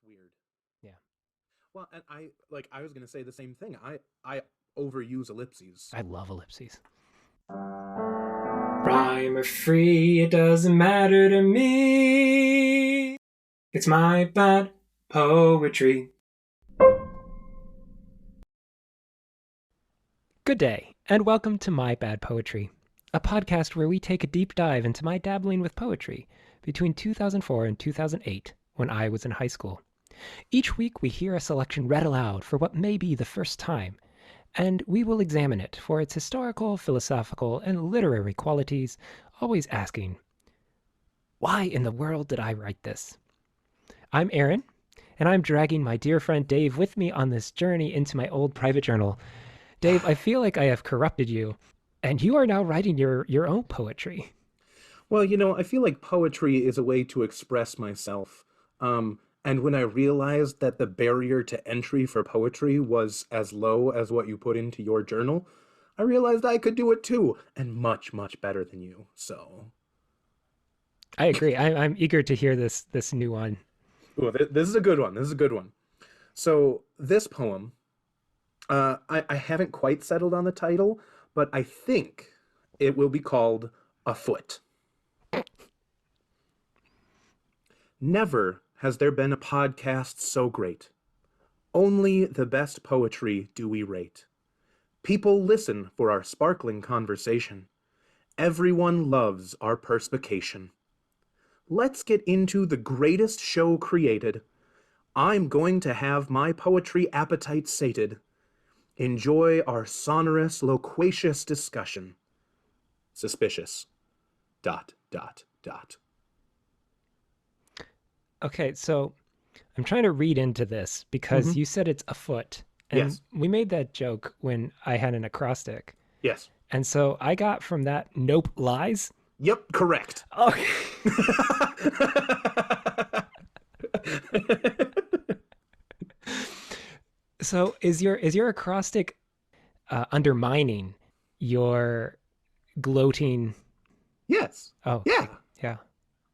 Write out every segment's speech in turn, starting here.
weird. Yeah. Well, and I was gonna say the same thing. I overuse ellipses. I love ellipses. Rhyme or free, it doesn't matter to me. It's my bad poetry. Good day, and welcome to My Bad Poetry, a podcast where we take a deep dive into my dabbling with poetry between 2004 and 2008 when I was in high school. Each week we hear a selection read aloud for what may be the first time, and we will examine it for its historical, philosophical, and literary qualities, always asking, why in the world did I write this? I'm Aaron, and I'm dragging my dear friend Dave with me on this journey into my old private journal. Dave, I feel like I have corrupted you, and you are now writing your own poetry. Well, I feel like poetry is a way to express myself. And when I realized that the barrier to entry for poetry was as low as what you put into your journal, I realized I could do it too, and much, much better than you. So, I agree. I'm eager to hear this new one. ooh, this is a good one. This is a good one. So, this poem, I haven't quite settled on the title, but I think it will be called Afoot. Never has there been a podcast so great. Only the best poetry do we rate. People listen for our sparkling conversation. Everyone loves our perspication. Let's get into the greatest show created. I'm going to have my poetry appetite sated. Enjoy our sonorous, loquacious discussion. Suspicious. ... Okay, so I'm trying to read into this because you said it's afoot. And Yes. we made that joke when I had an acrostic. Yes. And so I got from that, nope, lies. Yep, correct. Okay. So is your acrostic undermining your gloating? Yes. Oh, Yeah. yeah.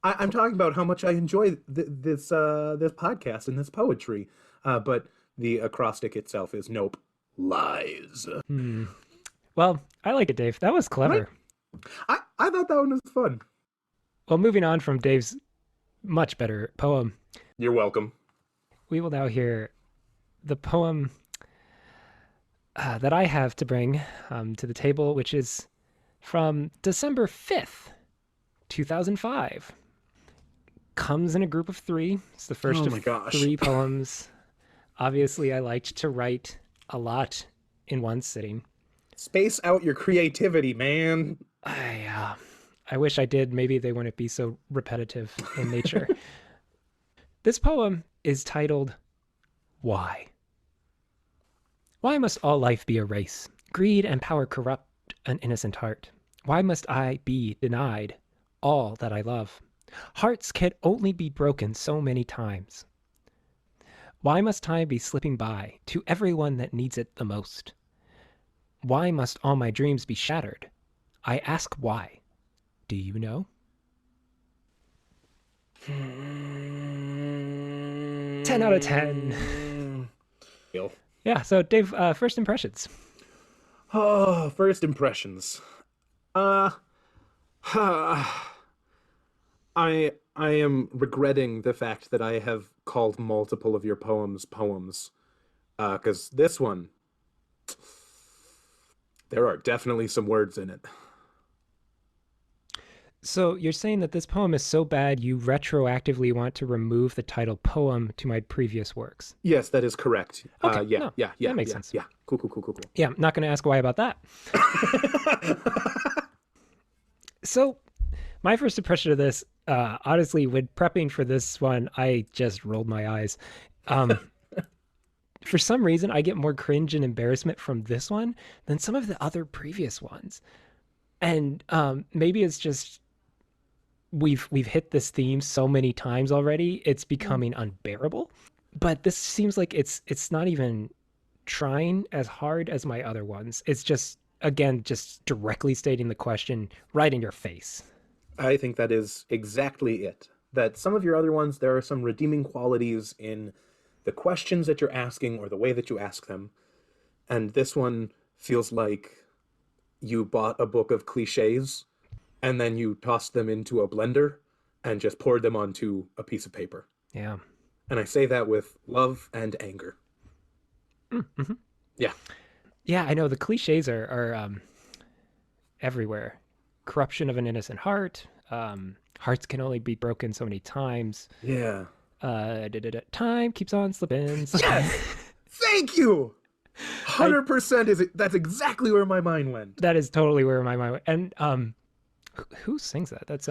I'm talking about how much I enjoy this podcast and this poetry, but the acrostic itself is nope, lies. Hmm. Well, I like it, Dave. That was Right? clever. I thought that one was fun. Well, moving on from Dave's much better poem, You're welcome. we will now hear the poem that I have to bring to the table, which is from December 5th, 2005. Comes in a group of three. It's the first Oh of my gosh. three poems. Obviously, I liked to write a lot in one sitting. Space out your creativity, man. I wish I did. Maybe they wouldn't be so repetitive in nature. This poem is titled, Why? Why must all life be a race? Greed and power corrupt an innocent heart. Why must I be denied all that I love? Hearts can only be broken so many times. Why must time be slipping by to everyone that needs it the most? Why must all my dreams be shattered? I ask why. Do you know? 10 out of 10. Yeah, so Dave, first impressions. Oh, first impressions. Uh, I am regretting the fact that I have called multiple of your poems, because this one, there are definitely some words in it. So you're saying that this poem is so bad you retroactively want to remove the title poem to my previous works? Yes, that is correct. Okay, Yeah, no, yeah, yeah, that makes yeah, sense. yeah. Cool. Yeah, I'm not going to ask why about that. So my first impression of this, honestly, when prepping for this one, I just rolled my eyes. For some reason, I get more cringe and embarrassment from this one than some of the other previous ones. And maybe it's just we've hit this theme so many times already, it's becoming unbearable. But this seems like it's not even trying as hard as my other ones. It's just, again, just directly stating the question right in your face. I think that is exactly it. that some of your other ones, there are some redeeming qualities in the questions that you're asking or the way that you ask them. And this one feels like you bought a book of cliches and then you tossed them into a blender and just poured them onto a piece of paper. Yeah. And I say that with love and anger. Mm-hmm. Yeah. Yeah, I know the cliches are everywhere. Corruption of an innocent heart. Hearts can only be broken so many times. Yeah. Time keeps on slipping. Yes! Thank you! 100% that's exactly where my mind went. That is totally where my mind went. And who sings that? That's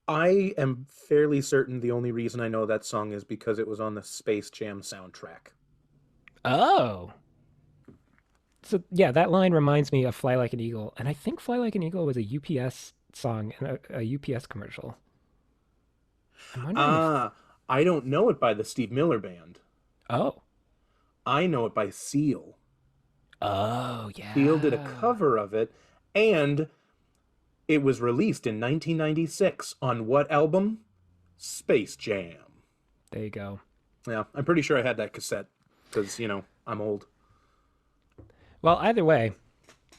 I am fairly certain the only reason I know that song is because it was on the Space Jam soundtrack. Oh. So yeah, that line reminds me of Fly Like an Eagle, and I think Fly Like an Eagle was a UPS song and a UPS commercial. I'm wondering I don't know it by the Steve Miller Band. Oh. I know it by Seal. Oh, yeah. Seal did a cover of it, and it was released in 1996 on what album? Space Jam. There you go. Yeah, I'm pretty sure I had that cassette, because, I'm old. Well, either way,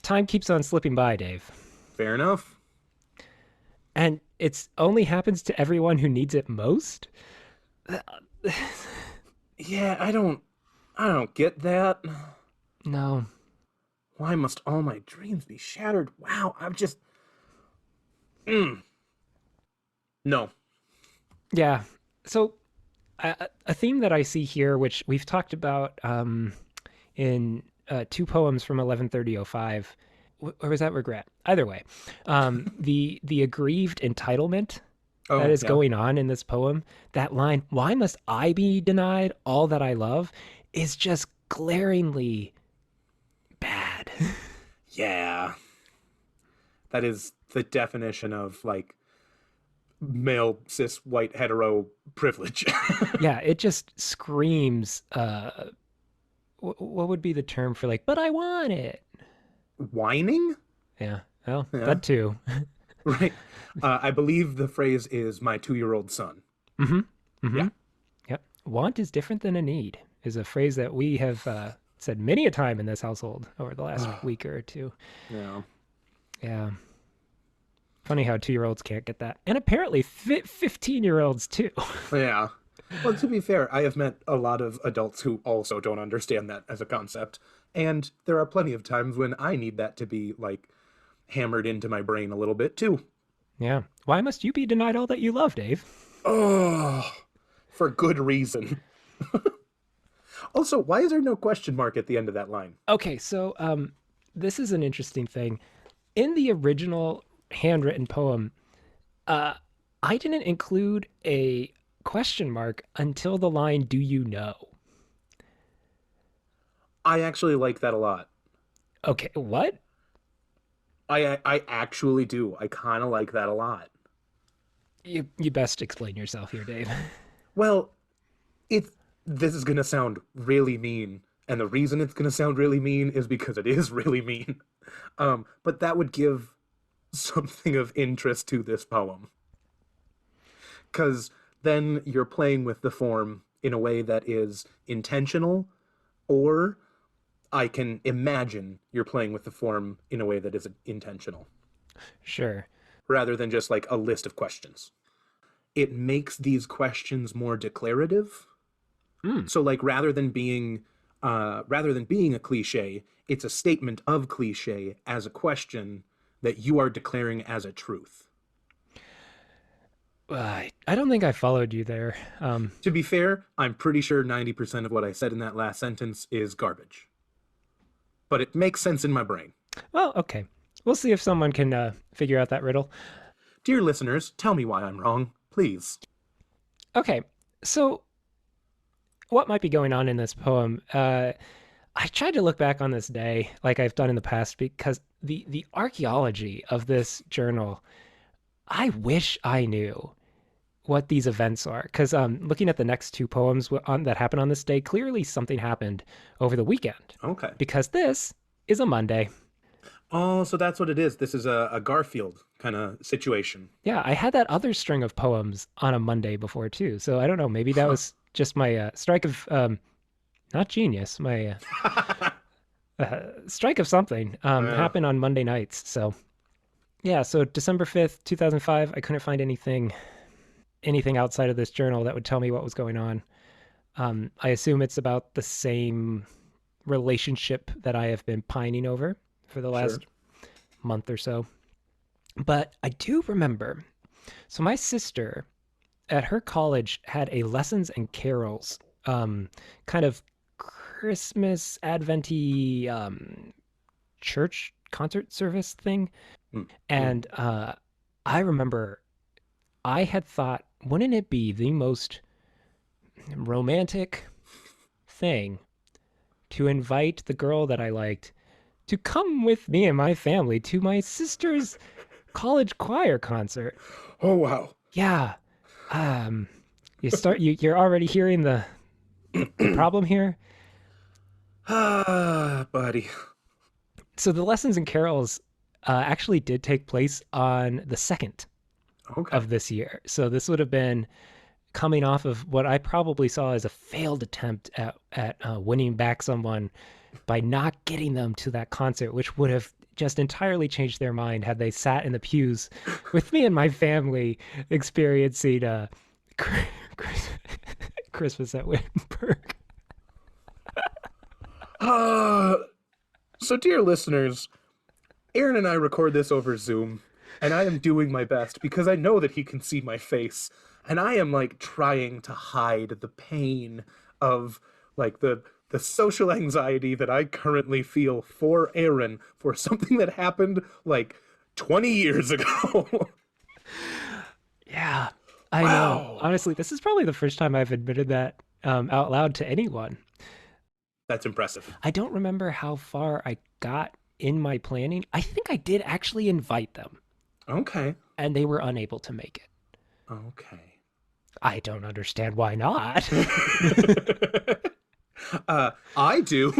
time keeps on slipping by, Dave. Fair enough. And it's only happens to everyone who needs it most? Yeah, I don't get that. No. Why must all my dreams be shattered? Wow, I'm just... No. Yeah. So a theme that I see here, which we've talked about in two poems from 113005, or was that regret? Either way, the aggrieved entitlement that is going on in this poem, that line, why must I be denied all that I love, is just glaringly bad. Yeah. That is the definition of, like, male, cis, white, hetero privilege. Yeah, it just screams, what would be the term for, like, but I want it? Whining? Yeah, well, that too. Right. I believe the phrase is my 2-year-old son. Mm-hmm. Mm-hmm. Yeah. Yep. Want is different than a need is a phrase that we have said many a time in this household over the last week or two. Yeah. Yeah. Funny how 2-year-olds can't get that. And apparently 15-year-olds too. Yeah. Well, to be fair, I have met a lot of adults who also don't understand that as a concept. And there are plenty of times when I need that to be, like, hammered into my brain a little bit, too. Yeah. Why must you be denied all that you love, Dave? Oh, for good reason. Also, why is there no question mark at the end of that line? Okay, so this is an interesting thing. In the original handwritten poem, I didn't include a question mark until the line, do you know? I actually like that a lot. Okay, what? I actually do. I kind of like that a lot. You best explain yourself here, Dave. Well, this is going to sound really mean, and the reason it's going to sound really mean is because it is really mean. But that would give something of interest to this poem. Because then you're playing with the form in a way that is intentional, or I can imagine you're playing with the form in a way that is intentional. Sure. Rather than just like a list of questions. It makes these questions more declarative. So like rather than being a cliche, it's a statement of cliche as a question that you are declaring as a truth. I don't think I followed you there. To be fair, I'm pretty sure 90% of what I said in that last sentence is garbage. But it makes sense in my brain. Well, okay. We'll see if someone can figure out that riddle. Dear listeners, tell me why I'm wrong, please. Okay, so what might be going on in this poem? I tried to look back on this day like I've done in the past because the archaeology of this journal, I wish I knew what these events are. Because looking at the next two poems that happened on this day, clearly something happened over the weekend. Okay. Because this is a Monday. Oh, so that's what it is. This is a Garfield kind of situation. Yeah, I had that other string of poems on a Monday before too. So I don't know, maybe that Huh. was just my strike of not genius, my strike of something Yeah, happened on Monday nights. So yeah, so December 5th, 2005, I couldn't find anything outside of this journal that would tell me what was going on. I assume it's about the same relationship that I have been pining over for the sure. last month or so. But I do remember. So my sister at her college had a lessons and carols kind of Christmas Adventy church concert service thing. Mm, mm. And I remember I had thought, wouldn't it be the most romantic thing to invite the girl that I liked to come with me and my family to my sister's college choir concert? Oh, wow. Yeah. Um, you're already hearing the problem here. Ah, buddy. So the lessons and carols actually did take place on the second Okay. of this year. So this would have been coming off of what I probably saw as a failed attempt at winning back someone by not getting them to that concert, which would have just entirely changed their mind had they sat in the pews with me and my family experiencing Christmas at Wittenberg. Uh, so, dear listeners, Aaron and I record this over Zoom, and I am doing my best because I know that he can see my face, and I am like trying to hide the pain of like the social anxiety that I currently feel for Aaron for something that happened like 20 years ago. Yeah, I know. Wow. Honestly, this is probably the first time I've admitted that out loud to anyone. That's impressive. I don't remember how far I got in my planning. I think I did actually invite them, Okay. and they were unable to make it. Okay. I don't understand why not. I do.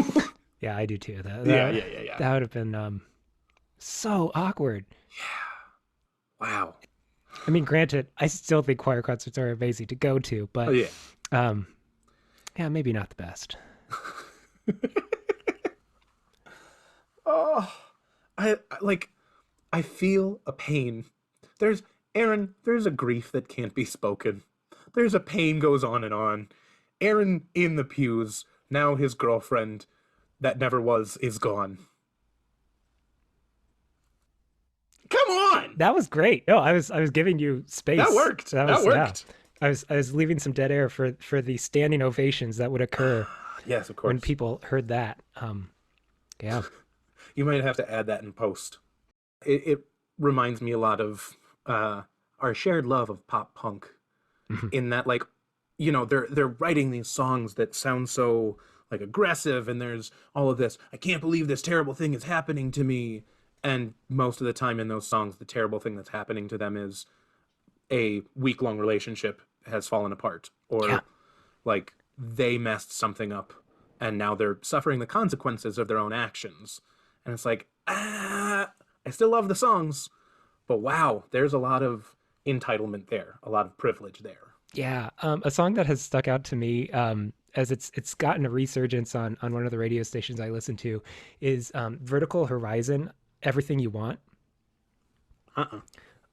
Yeah, I do too. That Yeah, that, yeah, yeah, yeah. that would have been so awkward. Wow. I mean, granted, I still think choir concerts are amazing to go to, Oh, but yeah. um, yeah, maybe not the best. Oh, like I feel a pain. There's Aaron, there's a grief that can't be spoken. There's a pain goes on and on. Aaron in the pews, now his girlfriend that never was is gone. Come on. That was great. No, I was giving you That space. worked. That That was yeah. worked. I was leaving some dead air for the standing ovations that would occur Yes, of when course. people heard that. Yeah. You might have to add that in post. It reminds me a lot of our shared love of pop punk Mhm. in that like they're writing these songs that sound so like aggressive, and there's all of this I can't believe this terrible thing is happening to me, and most of the time in those songs the terrible thing that's happening to them is a week-long relationship has fallen apart, Yeah. or like they messed something up and now they're suffering the consequences of their own actions. And it's like, I still love the songs, but wow, there's a lot of entitlement there, a lot of privilege there. Yeah. A song that has stuck out to me as it's gotten a resurgence on one of the radio stations I listen to is Vertical Horizon, Everything You Want. Uh-uh.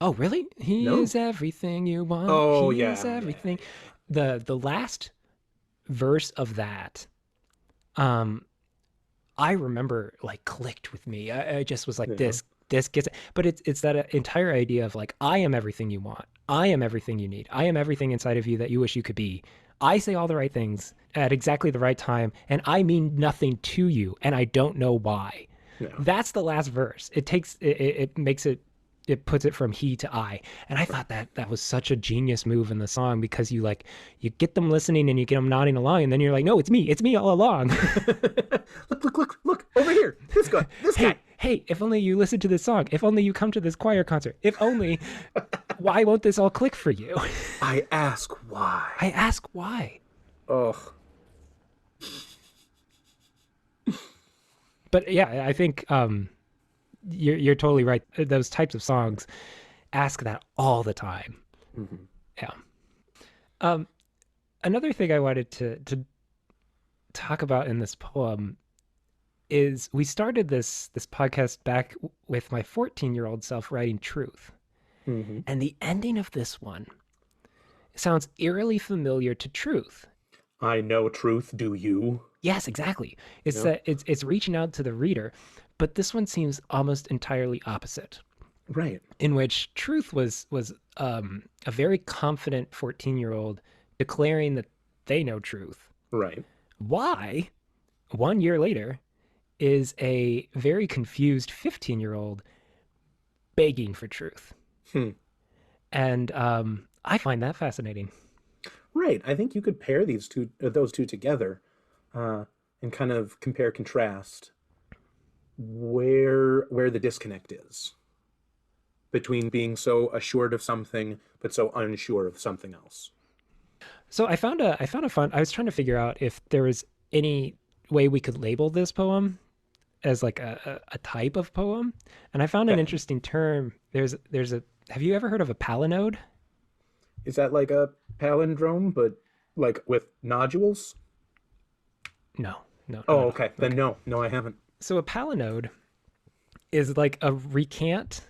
Oh, really? He No. is everything you want. Oh, He is yeah, yeah, everything. yeah. The last verse of that, um, I remember like clicked with me. I just was like, Yeah. this gets it. But it's that entire idea of like, I am everything you want. I am everything you need. I am everything inside of you that you wish you could be. I say all the right things at exactly the right time, and I mean nothing to you, and I don't know why. Yeah. That's the last verse. It makes it puts it from he to I. And I thought that was such a genius move in the song because you get them listening and you get them nodding along, and then you're like, no, it's me all along. Look over here, this guy, this Hey, guy. hey, if only you listen to this song. If only you come to this choir concert. If only, why won't this all click for you? I ask why. I ask why. Oh. But yeah, I think you're totally right. Those types of songs ask that all the time. Mm-hmm. Yeah. Um, Another thing I wanted to talk about in this poem is we started this podcast back with my 14-year-old self writing truth. Mm-hmm. And the ending of this one sounds eerily familiar to truth. I know truth, do you? Yes, exactly. It's Yeah. that it's reaching out to the reader, but this one seems almost entirely opposite. Right. In which truth was a very confident 14-year-old declaring that they know truth. Right. Why 1 year later is a very confused 15-year-old begging for truth. Hmm. And I find that fascinating. Right. I think you could pair those two together, uh, and kind of compare contrast where the disconnect is between being so assured of something but so unsure of something else. So I found a fun. I was trying to figure out if there was any way we could label this poem as like a type of poem, and I found an Okay. interesting term. There's a. Have you ever heard of a palinode? Is that like a palindrome, but like with nodules? No, no, not Oh, at all. okay. Then Okay. no, no, I haven't. So a palinode is like a recanting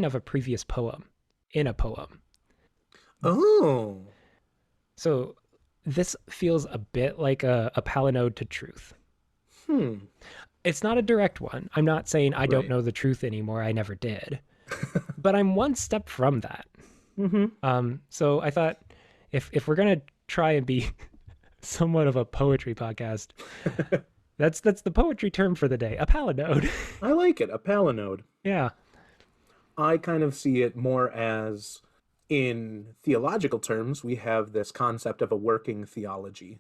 of a previous poem in a poem. Oh, So this feels a bit like a palinode to truth. hmm. It's not a direct one. I'm not saying I don't Right. know the truth anymore. I never did. But I'm one step from that. Mm-hmm. So I thought if we're gonna try and be somewhat of a poetry podcast, that's the poetry term for the day, a palinode. I like it. A palinode. Yeah. I kind of see it more as, in theological terms, we have this concept of a working theology,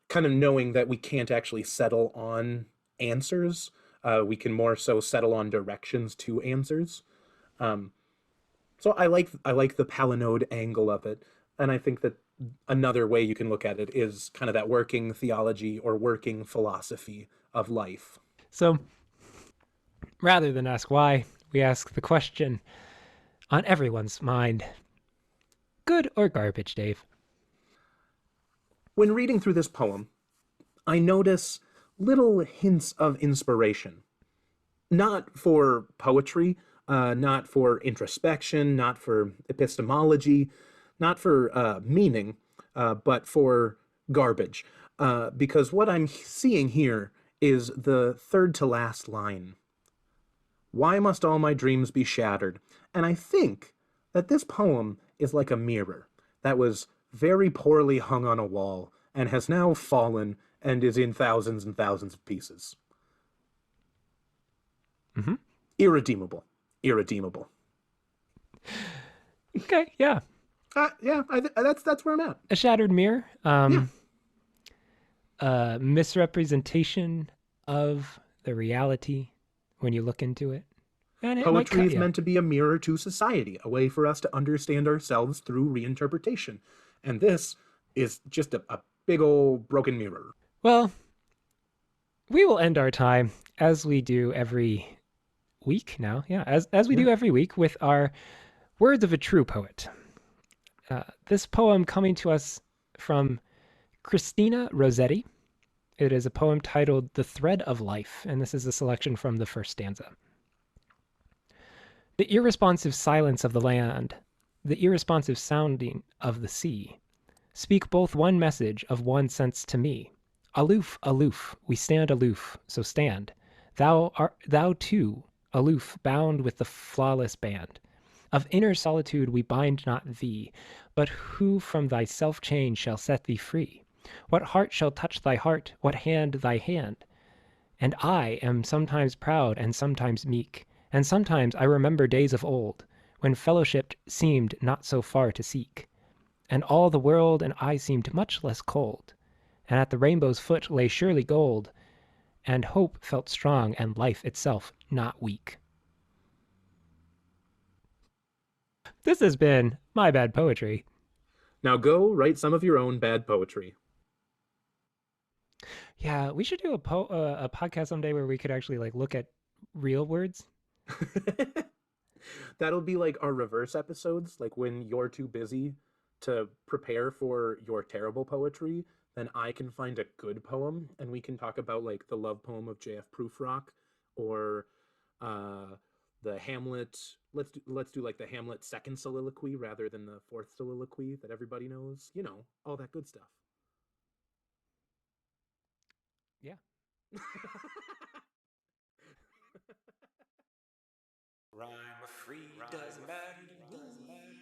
kind of knowing that we can't actually settle on answers. We can more so settle on directions to answers. Um, so I like the palinode angle of it, and I think that another way you can look at it is kind of that working theology or working philosophy of life. So rather than ask why, we ask the question on everyone's mind: good or garbage, Dave? When reading through this poem, I notice little hints of inspiration, not for poetry, not for introspection, not for epistemology, not for meaning, but for garbage. Because what I'm seeing here is the third to last line. Why must all my dreams be shattered? And I think that this poem is like a mirror that was very poorly hung on a wall and has now fallen and is in thousands and thousands of pieces. Mm-hmm. Irredeemable. Irredeemable. Okay, yeah. Yeah, that's where I'm at. A shattered mirror. Yeah. Misrepresentation of the reality when you look into it. And it might Poetry cut is you. meant to be a mirror to society, a way for us to understand ourselves through reinterpretation. And this is just a big old broken mirror. Well, we will end our time as we do every week now. Yeah, as we Yeah. do every week with our Words of a True Poet. This poem coming to us from Christina Rossetti. It is a poem titled The Thread of Life, and this is a selection from the first stanza. The irresponsive silence of the land, the irresponsive sounding of the sea, speak both one message of one sense to me. Aloof, aloof, we stand aloof, so stand. Thou too, aloof, bound with the flawless band. Of inner solitude we bind not thee, but who from thy self-chain shall set thee free? What heart shall touch thy heart, what hand thy hand? And I am sometimes proud and sometimes meek, and sometimes I remember days of old, when fellowship seemed not so far to seek, and all the world and I seemed much less cold, and at the rainbow's foot lay surely gold, and hope felt strong and life itself not weak. This has been My Bad Poetry. Now go write some of your own bad poetry. Yeah, we should do a podcast someday where we could actually like look at real words. That'll be like our reverse episodes, like when you're too busy to prepare for your terrible poetry, then I can find a good poem and we can talk about like the love poem of J.F. Prufrock or uh the Hamlet. Let's do like the Hamlet second soliloquy rather than the fourth soliloquy that everybody knows. You know, all that good stuff. Yeah. Rhyme free doesn't matter to me.